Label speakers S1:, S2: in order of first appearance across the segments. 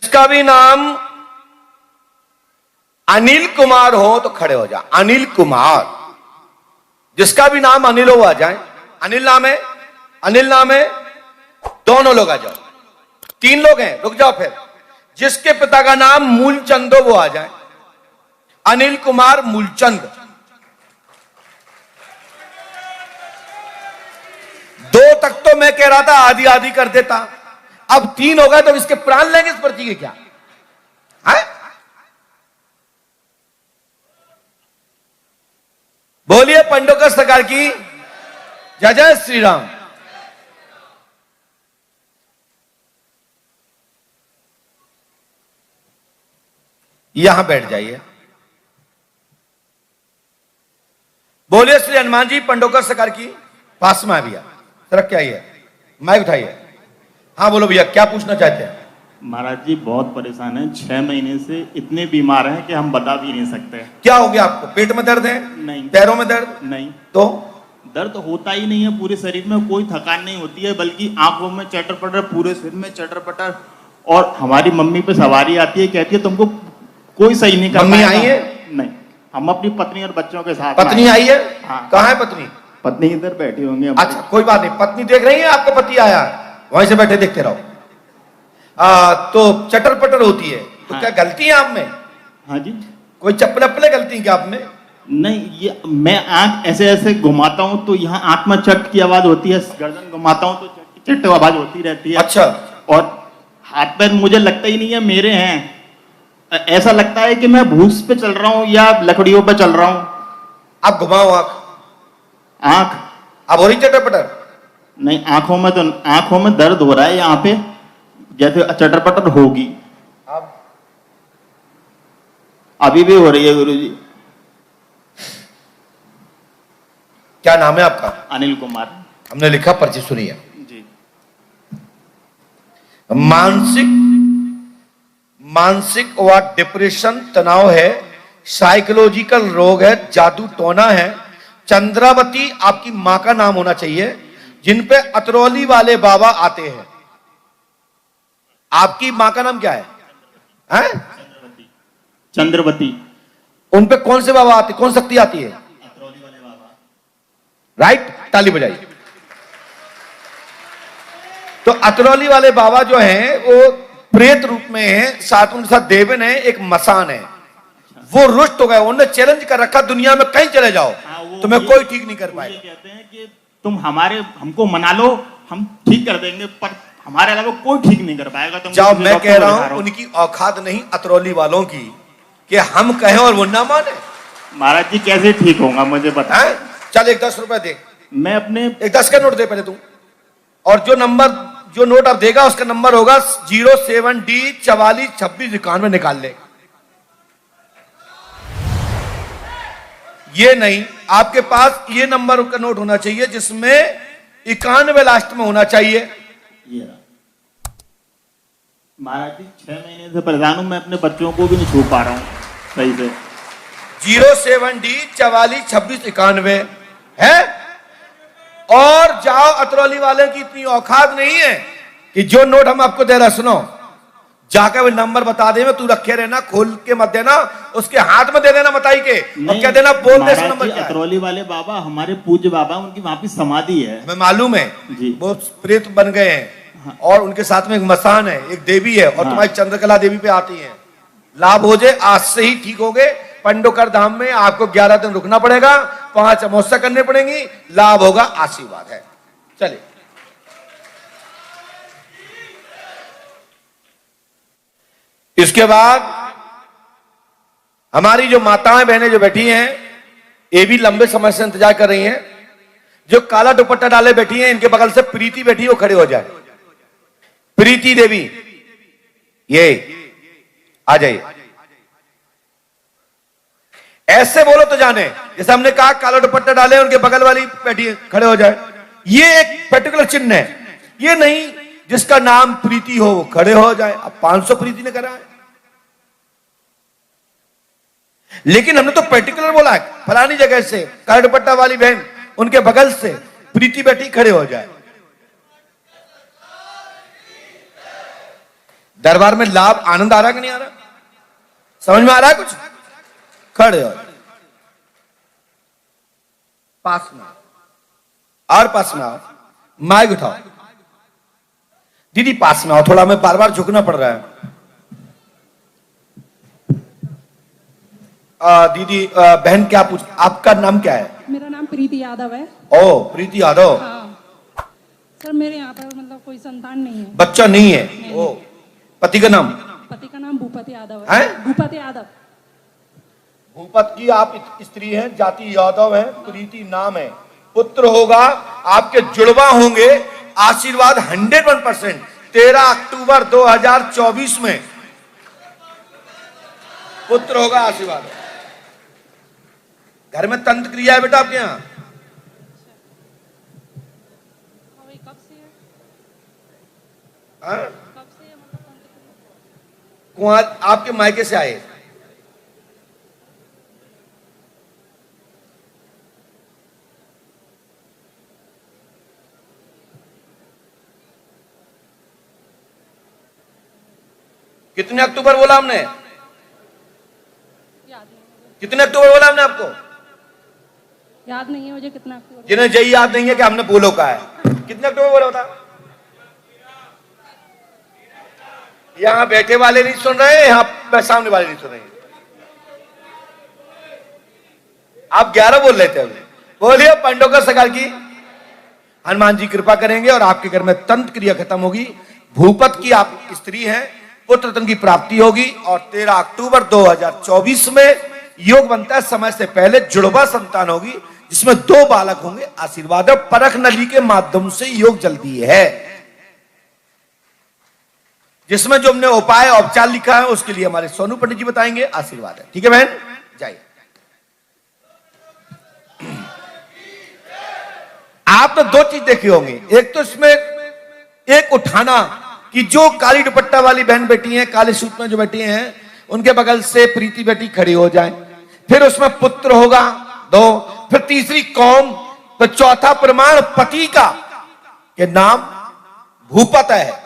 S1: जिसका भी नाम अनिल कुमार हो तो खड़े हो जाए। अनिल कुमार, जिसका भी नाम अनिल हो आ जाए। अनिल नाम है, अनिल नाम है, दोनों लोग आ जाओ। 3 लोग हैं, रुक जाओ फिर। जिसके पिता का नाम मूलचंद हो वो आ जाए। अनिल कुमार मूलचंद। 2 तक तो मैं कह रहा था आधी आधी कर देता, अब 3 हो गए तो इसके प्राण लेंगे इस पर्ची के क्या है? बोलिए पंडोकर सरकार की जय जय श्री राम। यहां बैठ जाइए। बोलिए श्री हनुमान जी पंडोकर सरकार की। पास में आ भैया, सरक के आइए, माइक उठाइए। हाँ बोलो भैया, क्या पूछना चाहते हैं?
S2: महाराज जी बहुत परेशान है, 6 महीने से इतने बीमार हैं कि हम बता भी नहीं सकते।
S1: क्या हो गया आपको? पेट में दर्द है?
S2: नहीं।
S1: पैरों में दर्द?
S2: नहीं।
S1: तो
S2: दर्द होता ही नहीं है, पूरे शरीर में कोई थकान नहीं होती है, बल्कि आंखों में चटर पटर, पूरे सिर में चटर पटर। और हमारी मम्मी पे सवारी आती है, कहती है तुमको कोई सही नहीं कर।
S1: मम्मी आई है?
S2: नहीं, हम अपनी पत्नी और बच्चों के साथ।
S1: पत्नी आई है?
S2: हाँ।
S1: कहाँ है पत्नी?
S2: पत्नी इधर बैठी होंगी।
S1: अच्छा कोई बात नहीं, पत्नी देख रही है आपका पति आया है, वहीं से बैठे देखते रहो। तो चटर पटर होती है तो हाँ। क्या गलती है आप में?
S2: हाँ जी।
S1: कोई चप्पल गलती है क्या आप में?
S2: नहीं, ये मैं आंख ऐसे ऐसे घुमाता हूँ तो यहाँ आंख में चट की आवाज होती है, गर्दन घुमाता हूँ तो चट चट आवाज होती रहती है।
S1: अच्छा।
S2: और हाथ पैर मुझे लगता ही नहीं है मेरे हैं, ऐसा लगता है कि मैं भूस पे चल रहा हूँ या लकड़ियों पे चल रहा हूँ।
S1: आप घुमाओ आंख। अब हो रही चटर पटर?
S2: नहीं, आंखों में दर्द हो रहा है यहाँ पे, जैसे चटर पटर होगी।
S1: अब
S2: अभी भी हो रही है गुरुजी।
S1: क्या नाम है आपका?
S2: अनिल कुमार।
S1: हमने लिखा, पर्ची सुनिए
S2: जी।
S1: मानसिक व डिप्रेशन, तनाव है, साइकोलॉजिकल रोग है, जादू टोना है। चंद्रावती आपकी मां का नाम होना चाहिए, जिन पे अतरौली वाले बाबा आते हैं। आपकी मां का नाम क्या है?
S2: चंद्रवती।
S1: उन पे कौन से बाबा आते, कौन शक्ति आती है?
S2: अतरौली वाले बाबा।
S1: राइट, ताली बजाइए। तो अतरौली वाले बाबा जो हैं वो प्रेत रूप में हैं, साथ उनके साथ देवन है, एक मसान है। वो रुष्ट हो गए, उन्होंने चैलेंज कर रखा दुनिया में कहीं चले जाओ तुम्हें कोई ठीक नहीं कर पाएगा।
S2: कहते हैं कि तुम हमको मना लो, हम ठीक कर देंगे, पर हमारे अलावा कोई ठीक नहीं कर पाएगा। तुम
S1: जाओ, मैं कह रहा हूं उनकी औकात नहीं अतरौली वालों की कि हम कहें और वो ना माने।
S2: महाराज जी कैसे ठीक होगा मुझे बताएं।
S1: चल एक 10 रुपए दे।
S2: मैं अपने
S1: एक 10 का नोट दे पहले तू, और जो नोट अब देगा उसका नंबर होगा 07D 44 26 91। निकाल ले। ये नहीं, आपके पास ये नंबर का नोट होना चाहिए जिसमें 91 लास्ट में होना चाहिए।
S2: महाराज जी 6 महीने से परेशान हूं, मैं अपने बच्चों को भी नहीं छू पा रहा हूं सही से।
S1: 07D 44 26 91 है। और जाओ, अतरौली वाले की इतनी औकात नहीं है कि जो नोट हम आपको दे रहे, सुनो, जाकर वो नंबर बता दे, तू रखे रहना, खोल के मत देना, उसके हाथ में दे देना मताई के, और कह देना बोल दे नंबर क्या है।
S2: अतरौली वाले बाबा हमारे पूज्य बाबा, उनकी वहां पे समाधि है,
S1: हमें मालूम है
S2: जी।
S1: वो प्रेत बन गए हैं। हाँ। और उनके साथ में एक मसान है, एक देवी है, और तुम्हारी चंद्रकला देवी पे आती है। लाभ हो जाए, आज से ही ठीक हो गए। पंडोकर धाम में आपको 11 दिन रुकना पड़ेगा, 5 अमावस्या करने पड़ेंगी, लाभ होगा, आशीर्वाद है। चलिए, इसके बाद हमारी जो माताएं बहनें जो बैठी हैं, ये भी लंबे समय से इंतजार कर रही हैं। जो काला दुपट्टा डाले बैठी हैं, इनके बगल से प्रीति बैठी है, वो खड़े हो जाए। प्रीति देवी, ये आ जाइए। ऐसे बोलो तो जाने, जैसे हमने कहा काला दुपट्टा डाले, उनके बगल वाली बैठी है, खड़े हो जाए। ये एक पर्टिकुलर चिन्ह है, ये नहीं जिसका नाम प्रीति हो वो खड़े हो जाए। अब 500 प्रीति ने करा है, लेकिन हमने तो पर्टिकुलर बोला है, फलानी जगह से काला दुपट्टा वाली बहन, उनके बगल से प्रीति बैठी, खड़े हो जाए। दरबार में लाभ आनंद आ रहा कि नहीं आ रहा? समझ में आ रहा है कुछ? खड़े हो, पास में और पास में आओ, माइक उठाओ। दीदी पास में आओ थोड़ा, मैं बार बार झुकना पड़ रहा है। दीदी बहन क्या पूछ, आपका नाम क्या है?
S3: मेरा नाम प्रीति यादव है।
S1: ओ प्रीति यादव।
S3: हाँ सर, मेरे यहाँ पर मतलब कोई संतान नहीं है।
S1: बच्चा नहीं है? ओ पति का नाम?
S3: पति का नाम भूपत यादव
S1: है?
S3: है। भूपत यादव।
S1: भूपत की आप स्त्री हैं, जाति यादव है, प्रीति नाम है, पुत्र होगा, आपके जुड़वा होंगे, आशीर्वाद 101%। 13 अक्टूबर 2024 में पुत्र होगा, आशीर्वाद। घर में तंत्र क्रिया है बेटा आपके यहाँ?
S3: कब से है?
S1: हाँ?
S3: कब से है मतलब?
S1: कुंवर आपके मायके से आए? कितने अक्टूबर बोला हमने?
S3: याद नहीं है।
S1: कितने अक्टूबर बोला हमने आपको?
S3: याद नहीं है मुझे कितना अक्टूबर।
S1: जिन्हें यही याद नहीं है कि हमने बोलो का है। कितने अक्टूबर बोला होता? यहां बैठे वाले नहीं सुन रहे, यहां सामने वाले नहीं सुन रहे। आप 11 बोल रहे थे अभी। बोलिए पंडोकर सरकार की। हनुमान जी कृपा करेंगे और आपके घर में तंत्र क्रिया खत्म होगी। भूपत की आप स्त्री हैं, पुत्र रत्न की प्राप्ति होगी और 13 अक्टूबर 2024 में योग बनता है। समय से पहले जुड़वा संतान होगी जिसमें 2 बालक होंगे। आशीर्वाद है। परख नली के माध्यम से योग जल्दी है, जिसमें जो हमने उपाय उपचार लिखा है उसके लिए हमारे सोनू पंडित जी बताएंगे। आशीर्वाद है। ठीक है बहन, जाइए। आप तो 2 चीज देखे होंगे, एक तो इसमें एक उठाना कि जो काली दुपट्टा वाली बहन बेटी हैं, काले सूट में जो बैठी हैं, उनके बगल से प्रीति बेटी खड़ी हो जाए। फिर उसमें पुत्र होगा 2, फिर तीसरी कौम, तो चौथा प्रमाण पति का के नाम भूपत है।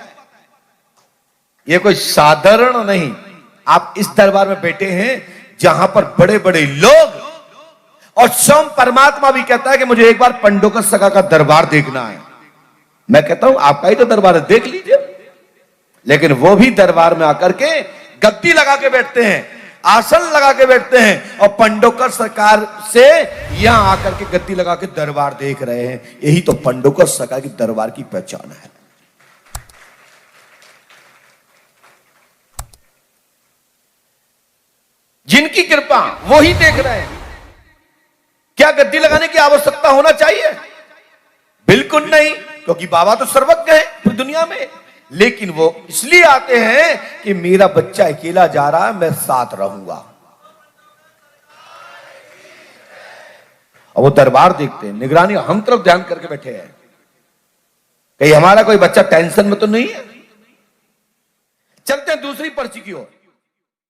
S1: ये कोई साधारण नहीं। आप इस दरबार में बैठे हैं जहां पर बड़े बड़े लोग, और स्वयं परमात्मा भी कहता है कि मुझे एक बार पंडोकर सगा का दरबार देखना है। मैं कहता हूं आपका ही तो दरबार है, देख लीजिए। लेकिन वो भी दरबार में आकर के गद्दी लगा के बैठते हैं, आसन लगा के बैठते हैं, और पंडोकर सरकार से यहां आकर के गद्दी लगा के दरबार देख रहे हैं। यही तो पंडोकर सरकार की दरबार की पहचान है। जिनकी कृपा वो ही देख रहे हैं। क्या गद्दी लगाने की आवश्यकता होना चाहिए? बिल्कुल नहीं, क्योंकि बाबा तो सर्वज्ञ है पूरी दुनिया में। लेकिन वो इसलिए आते हैं कि मेरा बच्चा अकेला जा रहा है, मैं साथ रहूंगा। और वो दरबार देखते हैं, निगरानी हम तरफ ध्यान करके बैठे हैं, कहीं हमारा कोई बच्चा टेंशन में तो नहीं है। चलते हैं दूसरी पर्ची की ओर।